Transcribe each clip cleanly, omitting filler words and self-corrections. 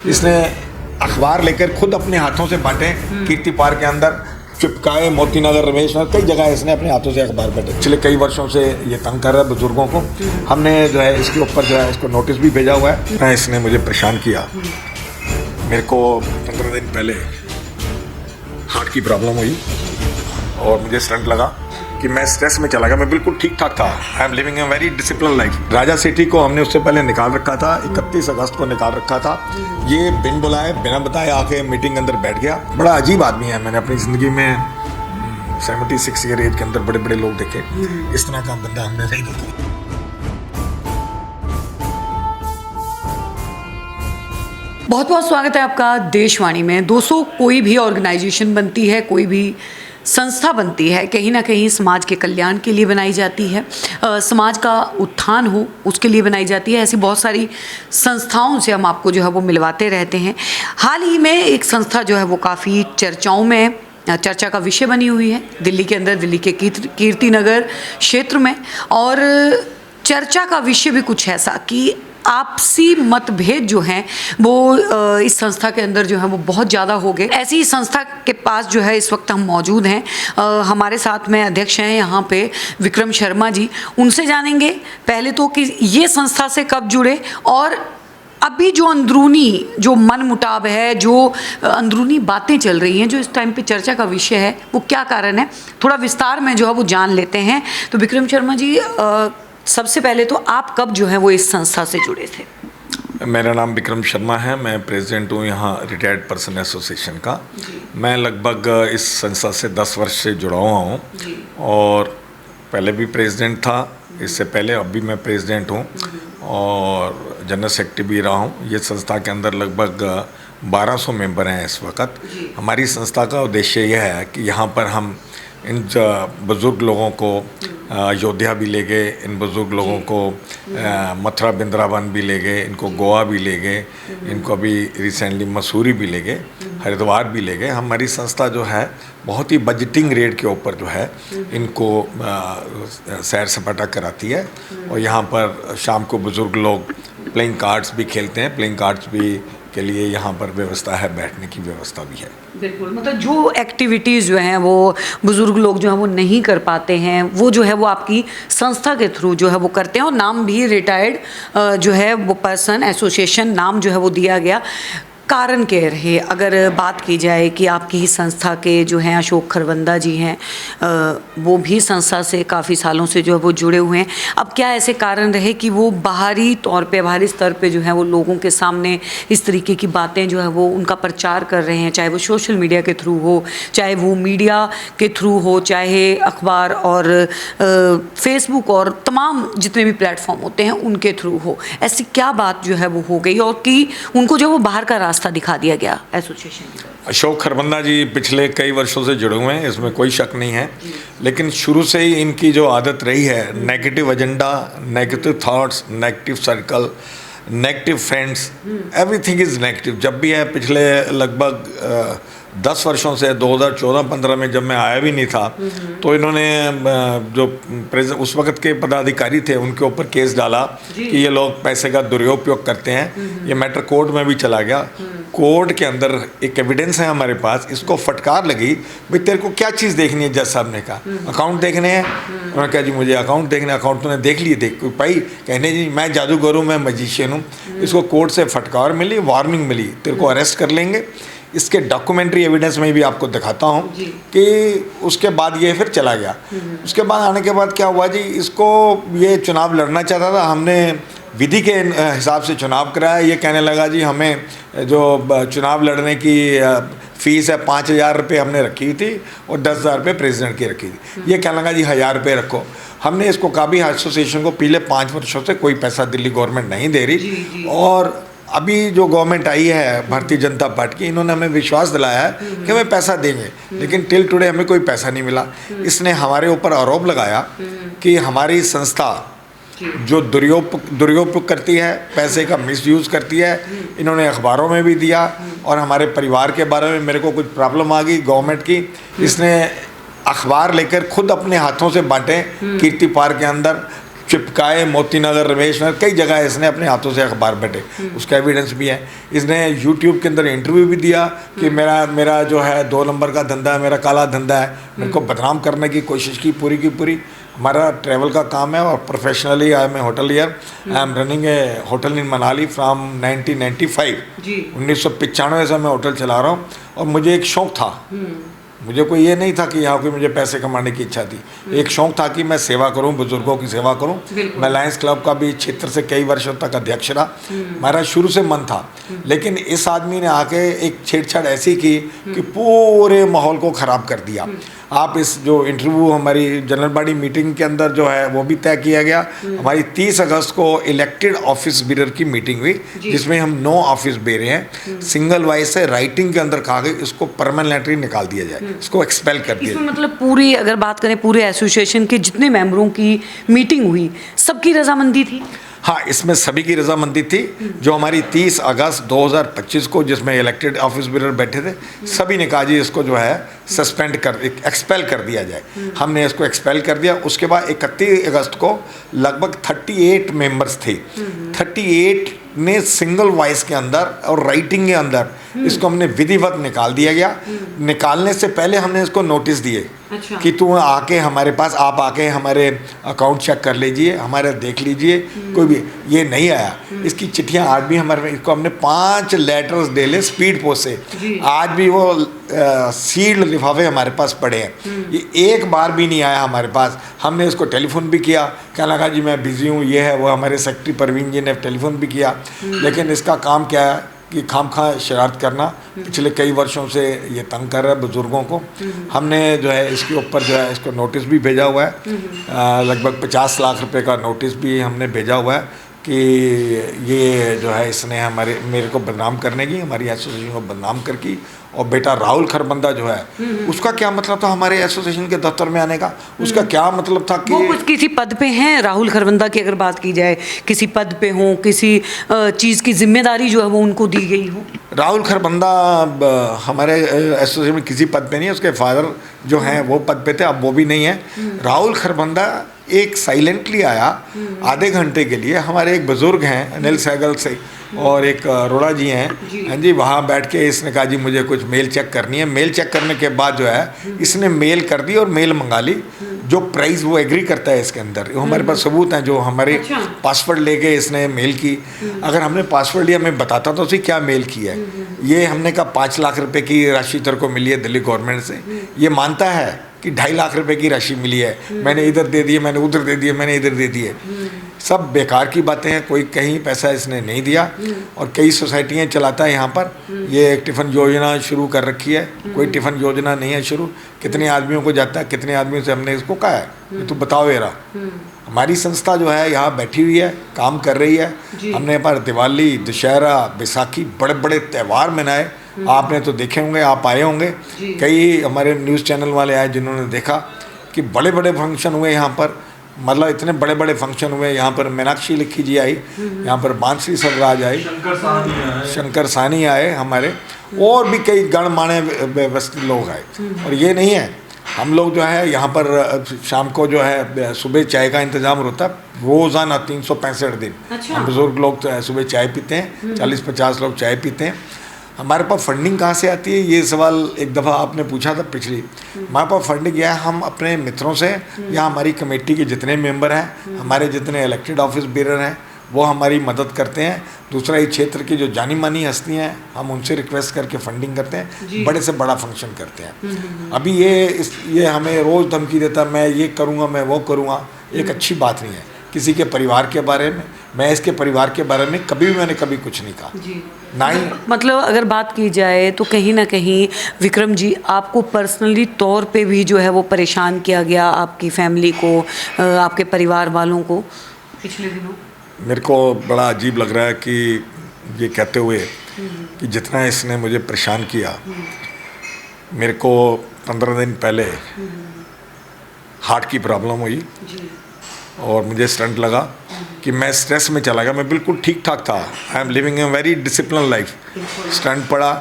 इसने अखबार लेकर खुद अपने हाथों से बांटे, कीर्ति पार्क के अंदर चिपकाए, मोती नगर, रमेश नगर, कई जगह इसने अपने हाथों से अखबार बांटे। पिछले कई वर्षों से ये तंग कर रहा है बुजुर्गों को। हमने जो है इसके ऊपर जो है इसको नोटिस भी भेजा हुआ है। इसने मुझे परेशान किया। मेरे को 15 दिन पहले हार्ट की प्रॉब्लम हुई और मुझे स्टंट लगा कि मैं स्ट्रेस में चला गया। मैं बिल्कुल ठीक ठाक था। I am living a very discipline life. Raja Sethi को हमने उससे पहले निकाल रखा था, 31 अगस्त को निकाल रखा था। ये बिन बुलाए बिना बताए आके मीटिंग अंदर बैठ गया। बड़ा अजीब आदमी है। मैंने अपनी ज़िंदगी में 76 ईयर एज के अंदर बड़े बड़े लोग देखे, इस तरह का बंदा हमने नहीं देखा। बहुत बहुत स्वागत है आपका देशवाणी में। दोस्तों, कोई भी ऑर्गेनाइजेशन बनती है, कोई भी संस्था बनती है, कहीं ना कहीं समाज के कल्याण के लिए बनाई जाती है, समाज का उत्थान हो उसके लिए बनाई जाती है। ऐसी बहुत सारी संस्थाओं से हम आपको जो है वो मिलवाते रहते हैं। हाल ही में एक संस्था जो है वो काफ़ी चर्चाओं में, चर्चा का विषय बनी हुई है दिल्ली के अंदर, दिल्ली के कीर्ति नगर क्षेत्र में। और चर्चा का विषय भी कुछ ऐसा कि आपसी मतभेद जो हैं वो इस संस्था के अंदर जो है वो बहुत ज़्यादा हो गए। ऐसी संस्था के पास जो है इस वक्त हम मौजूद हैं। हमारे साथ में अध्यक्ष हैं यहाँ पे विक्रम शर्मा जी। उनसे जानेंगे पहले तो कि ये संस्था से कब जुड़े और अभी जो अंदरूनी जो मन मुटाव है, जो अंदरूनी बातें चल रही हैं, जो इस टाइम पे चर्चा का विषय है, वो क्या कारण है, थोड़ा विस्तार में जो है वो जान लेते हैं। तो विक्रम शर्मा जी, सबसे पहले तो आप कब जो है वो इस संस्था से जुड़े थे? मेरा नाम विक्रम शर्मा है। मैं प्रेसिडेंट हूँ यहाँ रिटायर्ड पर्सन एसोसिएशन का। मैं लगभग इस संस्था से 10 वर्ष से जुड़ा हुआ हूँ और पहले भी प्रेसिडेंट था, इससे पहले अब भी मैं प्रेसिडेंट हूँ और जनरल सेक्रेटरी भी रहा हूँ। ये संस्था के अंदर लगभग 1200 मेंबर हैं इस वक्त। हमारी संस्था का उद्देश्य यह है कि यहाँ पर हम इन बुज़ुर्ग लोगों को अयोध्या भी ले गए, इन बुज़ुर्ग लोगों को मथुरा वृंदावन भी ले गए, इनको गोवा भी ले गए, इनको अभी रिसेंटली मसूरी भी ले गए, हरिद्वार भी ले गए। हमारी संस्था जो है बहुत ही बजटिंग रेट के ऊपर जो है इनको सैर सपाटा कराती है। और यहाँ पर शाम को बुज़ुर्ग लोग प्लेइंग कार्ड्स भी खेलते हैं। प्लेइंग कार्ड्स भी के लिए यहाँ पर व्यवस्था है, बैठने की व्यवस्था भी है। बिल्कुल, मतलब जो एक्टिविटीज़ जो हैं वो बुज़ुर्ग लोग जो हैं वो नहीं कर पाते हैं, वो जो है वो आपकी संस्था के थ्रू जो है वो करते हैं। और नाम भी रिटायर्ड जो है वो पर्सन एसोसिएशन नाम जो है वो दिया गया। कारण क्या रहे, अगर बात की जाए कि आपकी ही संस्था के जो हैं अशोक खरवंदा जी हैं, वो भी संस्था से काफ़ी सालों से जो है वो जुड़े हुए हैं। अब क्या ऐसे कारण रहे कि वो बाहरी तौर पे, बाहरी स्तर पे जो है वो लोगों के सामने इस तरीके की बातें जो है वो उनका प्रचार कर रहे हैं, चाहे वो सोशल मीडिया के थ्रू हो, चाहे वो मीडिया के थ्रू हो, चाहे अखबार और फेसबुक और तमाम जितने भी प्लेटफॉर्म होते हैं उनके थ्रू हो। ऐसी क्या बात जो है वो हो गई और कि उनको जो वो बाहर का रास्ता दिखा दिया गया एसोसिएशन? अशोक खरबंदा जी पिछले कई वर्षों से जुड़े हुए हैं, इसमें कोई शक नहीं है। लेकिन शुरू से ही इनकी जो आदत रही है, negative agenda, negative thoughts, negative circle, negative friends, everything is negative. जब भी है पिछले लगभग 10 वर्षों से, 2014-15 में जब मैं आया भी नहीं था, तो इन्होंने जो उस वक्त के पदाधिकारी थे उनके ऊपर केस डाला कि ये लोग पैसे का दुरुपयोग करते हैं। ये मैटर कोर्ट में भी चला गया। कोर्ट के अंदर एक एविडेंस है हमारे पास। इसको फटकार लगी, भाई तेरे को क्या चीज़ देखनी है? जज साहब ने कहा अकाउंट देखने हैं। उन्होंने कहा जी मुझे अकाउंट देखने। अकाउंट तूने देख लिए? देख भाई, कहने जी मैं जादूगर हूँ, मैं मजिशियन हूँ। इसको कोर्ट से फटकार मिली, वार्निंग मिली, तेरे को अरेस्ट कर लेंगे। इसके डॉक्यूमेंट्री एविडेंस में भी आपको दिखाता हूँ कि उसके बाद ये फिर चला गया। उसके बाद आने के बाद क्या हुआ जी, इसको ये चुनाव लड़ना चाहता था। हमने विधि के हिसाब से चुनाव कराया। ये कहने लगा जी हमें जो चुनाव लड़ने की फ़ीस है 5,000 रुपये हमने रखी थी और 10,000 रुपये प्रेसिडेंट की रखी थी। ये कहने लगा जी 1,000 रुपये रखो। हमने इसको कहा भी एसोसिएशन को पिछले 5 वर्षों से कोई पैसा दिल्ली गवर्नमेंट नहीं दे रही। और अभी जो गवर्नमेंट आई है भारतीय जनता पार्टी की, इन्होंने हमें विश्वास दिलाया है कि हमें पैसा देंगे, लेकिन टिल टुडे हमें कोई पैसा नहीं मिला। इसने हमारे ऊपर आरोप लगाया कि हमारी संस्था जो दुरुपयोग करती है, पैसे का मिसयूज़ करती है। इन्होंने अखबारों में भी दिया और हमारे परिवार के बारे में मेरे को कुछ प्रॉब्लम आ गई गवर्नमेंट की। इसने अखबार लेकर खुद अपने हाथों से बांटे कीर्ति पार्क के अंदर, चिपकाए, मोतीनगर, रमेश नगर, कई जगह इसने अपने हाथों से अखबार बटे, उसका एविडेंस भी है। इसने यूट्यूब के अंदर इंटरव्यू भी दिया कि मेरा जो है 2 नंबर का धंधा है, मेरा काला धंधा है, मेरे को बदनाम करने की कोशिश की पूरी की पूरी। हमारा ट्रैवल का काम है और professionally I am a hotelier, I am running a hotel in Manali from 1995। 1995 से मैं होटल चला रहा हूँ और मुझे एक शौक़ था, मुझे कोई ये नहीं था कि यहाँ कोई मुझे पैसे कमाने की इच्छा थी, एक शौक़ था कि मैं सेवा करूँ, बुजुर्गों की सेवा करूँ। मैं लायंस क्लब का भी क्षेत्र से कई वर्षों तक अध्यक्ष रहा, मेरा शुरू से मन था। लेकिन इस आदमी ने आके एक छेड़छाड़ ऐसी की कि पूरे माहौल को ख़राब कर दिया। आप इस जो इंटरव्यू हमारी जनरल बॉडी मीटिंग के अंदर जो है वो भी तय किया गया। हमारी 30 अगस्त को इलेक्टेड ऑफिस बीरर की मीटिंग हुई, जिसमें हम 9 ऑफिस बेरे हैं। सिंगल वाइस से राइटिंग के अंदर कहा गया इसको परमानेंटली निकाल दिया जाए, इसको एक्सपेल कर दिया जाए। मतलब पूरी अगर बात करें पूरे एसोसिएशन के जितने मेंबरों की मीटिंग हुई, सबकी रजामंदी थी? हाँ, इसमें सभी की रजामंदी थी। जो हमारी 30 अगस्त 2025 को जिसमें इलेक्टेड ऑफिस बीरर बैठे थे, सभी ने कहा जी इसको जो है सस्पेंड एक्सपेल कर दिया जाए। हमने इसको एक्सपेल कर दिया। उसके बाद 31 अगस्त को लगभग 38 मेंबर्स थे, 38 ने सिंगल वॉइस के अंदर और राइटिंग के अंदर इसको हमने विधिवत निकाल दिया गया। निकालने से पहले हमने इसको नोटिस दिए कि तू आके हमारे पास, आप आके हमारे अकाउंट चेक कर लीजिए, हमारे देख लीजिए। कोई भी ये नहीं आया। इसकी चिट्ठियाँ आज भी हमारे, इसको हमने 5 लेटर्स डेले स्पीड पोस्ट से, आज भी वो सील्ड लिफाफे हमारे पास पड़े हैं। ये एक बार भी नहीं आया हमारे पास। हमने इसको टेलीफोन भी किया, कहने लगा जी मैं बिज़ी हूँ, ये है वो। हमारे सेक्रेटरी परवीन जी ने टेलीफोन भी किया, लेकिन इसका काम क्या है कि खामखा शरारत करना। पिछले कई वर्षों से ये तंग कर रहा है बुज़ुर्गों को। हमने जो है इसके ऊपर जो है इसको नोटिस भी भेजा हुआ है, लगभग 50 लाख रुपए का नोटिस भी हमने भेजा हुआ है कि ये जो है इसने मेरे को बदनाम करने की, हमारी एसोसिएशन को बदनाम करके। और बेटा राहुल खरबंदा जो है उसका क्या मतलब था हमारे एसोसिएशन के दफ्तर में आने का? उसका क्या मतलब था कि वो कुछ किसी पद पे हैं? राहुल खरबंदा की अगर बात की जाए, किसी पद पे हों, किसी चीज़ की जिम्मेदारी जो है वो उनको दी गई हो? राहुल खरबंदा हमारे एसोसिएशन में किसी पद पे नहीं है। उसके फादर जो हैं वो पद पे थे, अब वो भी नहीं है। राहुल खरबंदा एक साइलेंटली आया आधे घंटे के लिए। हमारे एक बुज़ुर्ग हैं अनिल सहगल से और एक अरोड़ा जी हैं, हाँ जी, वहाँ बैठ के इसने कहा जी मुझे कुछ मेल चेक करनी है। मेल चेक करने के बाद जो है इसने मेल कर दी और मेल मंगा ली। जो प्राइस वो एग्री करता है इसके अंदर, हमारे पास सबूत हैं। जो हमारे पासवर्ड लेके इसने मेल की, अगर हमने पासवर्ड लिया मैं बताता तो उसे क्या मेल की है। ये हमने कहा 5 लाख रुपए की राशि तेरे को मिली है दिल्ली गवर्नमेंट से। ये मानता है कि 2.5 लाख रुपए की राशि मिली है, मैंने इधर दे दिए, मैंने उधर दे दिए, मैंने इधर दे दिए। सब बेकार की बातें हैं। कोई कहीं पैसा इसने नहीं दिया और कई सोसाइटियाँ चलाता है यहाँ पर। ये एक टिफ़िन योजना शुरू कर रखी है, कोई टिफ़िन योजना नहीं है शुरू। कितने आदमियों को जाता है, कितने आदमियों से हमने इसको कहा है तो बताओ येरा। हमारी संस्था जो है यहाँ बैठी हुई है, काम कर रही है। हमने पर दिवाली, दशहरा, बैसाखी, बड़े बड़े त्यौहार मनाए। आपने तो देखे होंगे, आप आए होंगे, कई हमारे न्यूज़ चैनल वाले आए जिन्होंने देखा कि बड़े बड़े फंक्शन हुए यहाँ पर। मतलब इतने बड़े बड़े फंक्शन हुए यहाँ पर। मीनाक्षी लिखी जी आई, यहाँ पर बांसुरी सरराज आई, शंकर साहनी आए हमारे, और भी कई गणमान्य व्यवस्थित लोग आए। और ये नहीं है, हम लोग जो है यहाँ पर शाम को जो है सुबह चाय का इंतज़ाम होता है रोज़ाना 365 दिन। हम बुज़ुर्ग लोग सुबह चाय पीते हैं, 40-50 लोग चाय पीते हैं। हमारे पास फंडिंग कहाँ से आती है, ये सवाल एक दफ़ा आपने पूछा था पिछली। हमारे पास फंडिंग यह है, हम अपने मित्रों से या हमारी कमेटी के जितने मेंबर हैं, हमारे जितने इलेक्टेड ऑफिस बीरर हैं, वो हमारी मदद करते हैं। दूसरा इस क्षेत्र की जो जानी मानी हस्तियाँ हैं, हम उनसे रिक्वेस्ट करके फंडिंग करते हैं, बड़े से बड़ा फंक्शन करते हैं। अभी ये हमें रोज़ धमकी देता, मैं ये करूँगा, मैं वो करूँगा। एक अच्छी बात नहीं है। किसी के परिवार के बारे में, मैं इसके परिवार के बारे में मैंने कभी कुछ नहीं कहा ना ही। मतलब अगर बात की जाए तो कहीं ना कहीं विक्रम जी आपको पर्सनली तौर पे भी जो है वो परेशान किया गया, आपकी फैमिली को, आपके परिवार वालों को पिछले दिनों? मेरे को बड़ा अजीब लग रहा है कि ये कहते हुए कि जितना इसने मुझे परेशान किया। मेरे को 15 दिन पहले हार्ट की प्रॉब्लम हुई और मुझे स्टंट लगा कि मैं स्ट्रेस में चला गया। मैं बिल्कुल ठीक ठाक था, I am living a very discipline life. Stunt पड़ा,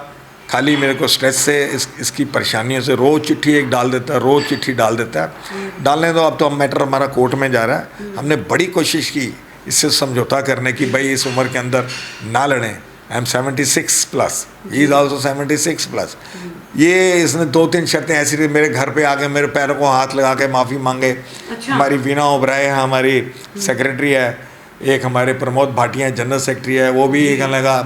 खाली मेरे को स्ट्रेस से इसकी परेशानियों से रोज़ चिट्ठी एक डाल देता है, रोज़ चिट्ठी डाल देता है। डालने दो, अब तो मैटर हमारा कोर्ट में जा रहा है। हमने बड़ी कोशिश की इससे समझौता करने की, भाई इस उम्र के अंदर ना लड़ें। I am 76 plus, he is also 76 plus. ये इसने 2-3 शर्तें ऐसी थी, मेरे घर पे आके मेरे पैरों को हाथ लगा के माफ़ी मांगे। अच्छा। हमारी वीना ओबराय है, हमारी सेक्रेटरी है, एक हमारे प्रमोद भाटिया जनरल सेक्रेटरी है, वो भी कहने लगा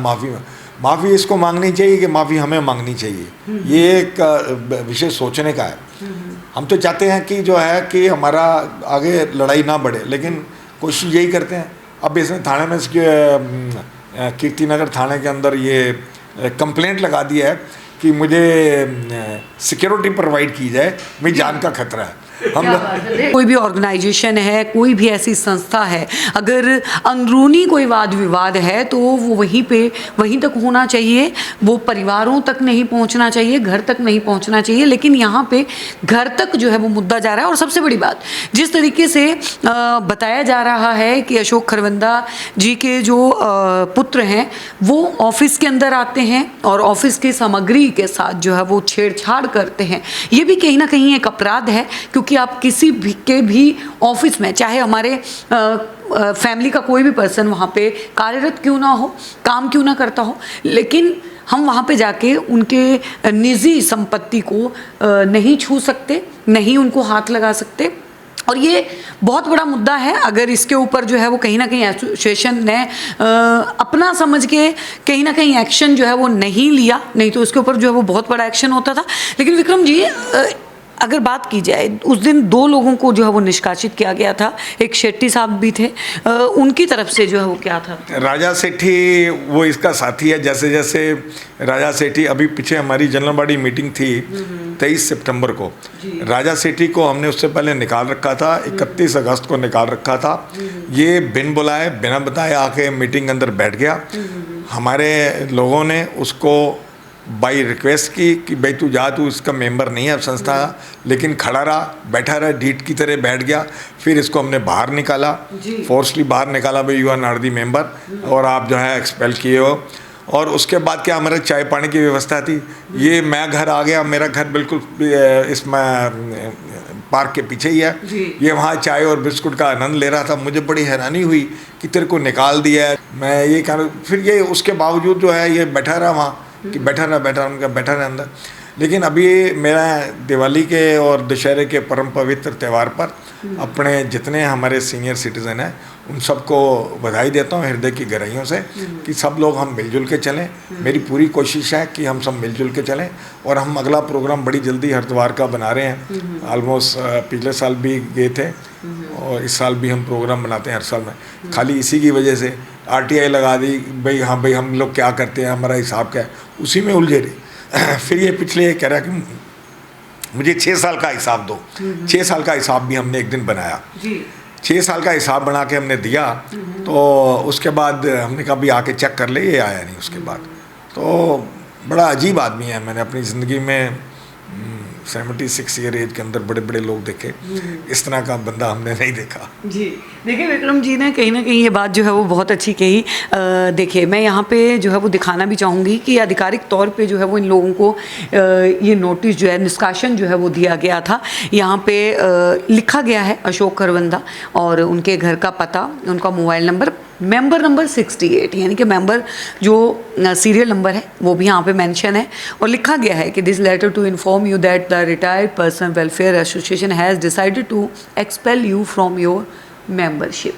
माफ़ी इसको मांगनी चाहिए कि माफ़ी हमें मांगनी चाहिए। ये एक विषय सोचने का है। हम तो चाहते हैं कि जो है कि हमारा आगे लड़ाई ना बढ़े, लेकिन कोशिश यही करते हैं। अब इसने थाने में कीर्तिनगर थाने के अंदर ये कंप्लेंट लगा दिया है कि मुझे सिक्योरिटी प्रोवाइड की जाए, मेरी जान का खतरा है। हम कोई भी ऑर्गेनाइजेशन है, कोई भी ऐसी संस्था है, अगर अंदरूनी कोई वाद विवाद है तो वो वहीं तक होना चाहिए, वो परिवारों तक नहीं पहुंचना चाहिए, घर तक नहीं पहुंचना चाहिए। लेकिन यहाँ पे घर तक जो है वो मुद्दा जा रहा है। और सबसे बड़ी बात, जिस तरीके से बताया जा रहा है कि अशोक खरवंदा जी के जो पुत्र हैं वो ऑफिस के अंदर आते हैं और ऑफिस की सामग्री के साथ जो है वो छेड़छाड़ करते हैं, ये भी कहीं ना कहीं एक अपराध है। क्योंकि आप किसी भी ऑफिस में, चाहे हमारे फैमिली का कोई भी पर्सन वहाँ पे कार्यरत क्यों ना हो, काम क्यों ना करता हो, लेकिन हम वहाँ पे जाके उनके निजी संपत्ति को नहीं छू सकते, नहीं उनको हाथ लगा सकते। और ये बहुत बड़ा मुद्दा है। अगर इसके ऊपर जो है वो कहीं ना कहीं एसोसिएशन ने अपना समझ के कहीं ना कहीं एक्शन जो है वो नहीं लिया, नहीं तो इसके ऊपर जो है वो बहुत बड़ा एक्शन होता था। लेकिन विक्रम जी, अगर बात की जाए, उस दिन 2 लोगों को जो है वो निष्कासित किया गया था, एक शेट्टी साहब भी थे, उनकी तरफ से जो है वो क्या था? राजा सेठी वो इसका साथी है। जैसे जैसे राजा सेठी, अभी पीछे हमारी जनरल बॉडी मीटिंग थी 23 सितंबर को, राजा सेठी को हमने उससे पहले निकाल रखा था, 31 अगस्त को निकाल रखा था। ये बिन बुलाए बिना बताए आके मीटिंग अंदर बैठ गया। हमारे लोगों ने उसको बाई रिक्वेस्ट की कि भाई तू जा, तू इसका मेंबर नहीं है अब संस्था, लेकिन खड़ा रहा, बैठा रहा, ढीठ की तरह बैठ गया। फिर इसको हमने बाहर निकाला, फोर्सली बाहर निकाला, भाई you are not the member और आप जो है एक्सपेल किए हो। और उसके बाद क्या, हमारे चाय पानी की व्यवस्था थी। ये मैं घर आ गया, मेरा घर बिल्कुल इसमें पार्क के पीछे ही है। ये वहाँ चाय और बिस्कुट का आनंद ले रहा था। मुझे बड़ी हैरानी हुई कि तेरे को निकाल दिया है। मैं ये कह, फिर ये उसके बावजूद जो है ये बैठा रहा वहाँ कि बैठा रहा अंदर। लेकिन अभी मेरा दिवाली के और दशहरे के परम पवित्र त्यौहार पर अपने जितने हमारे सीनियर सिटीज़न हैं उन सबको बधाई देता हूँ हृदय की गहराइयों से कि सब लोग हम मिलजुल के चलें। मेरी पूरी कोशिश है कि हम सब मिलजुल के चलें और हम अगला प्रोग्राम बड़ी जल्दी हरिद्वार का बना रहे हैं। ऑलमोस्ट पिछले साल भी गए थे और इस साल भी हम प्रोग्राम बनाते हैं हर साल में। खाली इसी की वजह से RTI लगा दी, भाई हाँ भाई हम लोग क्या करते हैं, हमारा हिसाब क्या है, उसी में उलझे रहे। फिर ये पिछले कह रहा कि मुझे 6 साल का हिसाब दो। 6 साल का हिसाब भी हमने एक दिन बनाया। 6 साल का हिसाब बना के हमने दिया, तो उसके बाद हमने कहा भी आके चेक कर ले, ये आया नहीं। उसके बाद तो बड़ा अजीब आदमी है। मैंने अपनी ज़िंदगी में 76 ईयर एज के अंदर बड़े बड़े लोग देखे, इस तरह का बंदा हमने नहीं देखा। जी देखिए विक्रम जी ने कहीं ना कहीं ये बात जो है वो बहुत अच्छी कही। देखिए मैं यहाँ पे जो है वो दिखाना भी चाहूँगी कि आधिकारिक तौर पे जो है वो इन लोगों को ये नोटिस जो है, निष्कासन जो है वो दिया गया था। यहाँ पे लिखा गया है अशोक खरवंदा और उनके घर का पता, उनका मोबाइल नंबर, मेंबर नंबर 68, यानी कि मेंबर जो सीरियल नंबर है वो भी यहाँ पे मेंशन है। और लिखा गया है कि this letter to inform you that the retired person welfare association has decided to expel you from your membership.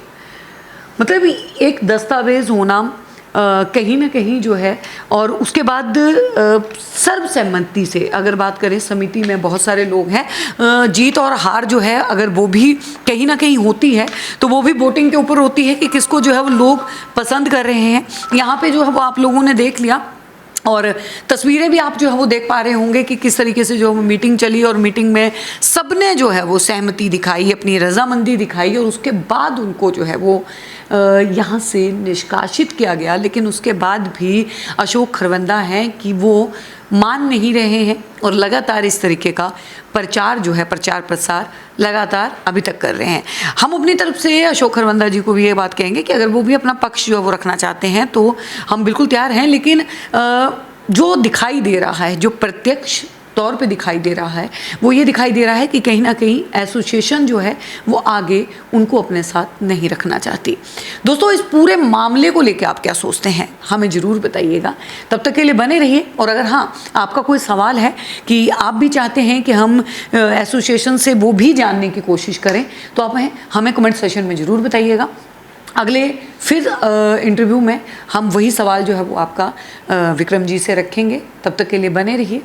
मतलब एक दस्तावेज़ होना कहीं ना कहीं जो है, और उसके बाद सर्वसम्मति से अगर बात करें, समिति में बहुत सारे लोग हैं, जीत और हार जो है अगर वो भी कहीं ना कहीं होती है तो वो भी वोटिंग के ऊपर होती है कि किसको जो है वो लोग पसंद कर रहे हैं। यहाँ पे जो है वो आप लोगों ने देख लिया और तस्वीरें भी आप जो है वो देख पा रहे होंगे कि किस तरीके से जो मीटिंग चली और मीटिंग में सबने जो है वो सहमति दिखाई, अपनी रजामंदी दिखाई और उसके बाद उनको जो है वो यहाँ से निष्कासित किया गया। लेकिन उसके बाद भी अशोक खरवंदा हैं कि वो मान नहीं रहे हैं और लगातार इस तरीके का प्रचार जो है, प्रचार प्रसार लगातार अभी तक कर रहे हैं। हम अपनी तरफ से अशोक खरवंदा जी को भी ये बात कहेंगे कि अगर वो भी अपना पक्ष जो है वो रखना चाहते हैं तो हम बिल्कुल तैयार हैं, लेकिन जो दिखाई दे रहा है, जो प्रत्यक्ष तौर पे दिखाई दे रहा है, वो ये दिखाई दे रहा है कि कहीं ना कहीं एसोसिएशन जो है वो आगे उनको अपने साथ नहीं रखना चाहती। दोस्तों, इस पूरे मामले को लेकर आप क्या सोचते हैं, हमें ज़रूर बताइएगा। तब तक के लिए बने रहिए। और अगर हाँ, आपका कोई सवाल है कि आप भी चाहते हैं कि हम एसोसिएशन से वो भी जानने की कोशिश करें, तो आप हमें कमेंट सेशन में ज़रूर बताइएगा। अगले फिर इंटरव्यू में हम वही सवाल जो है वो आपका विक्रम जी से रखेंगे। तब तक के लिए बने रहिए।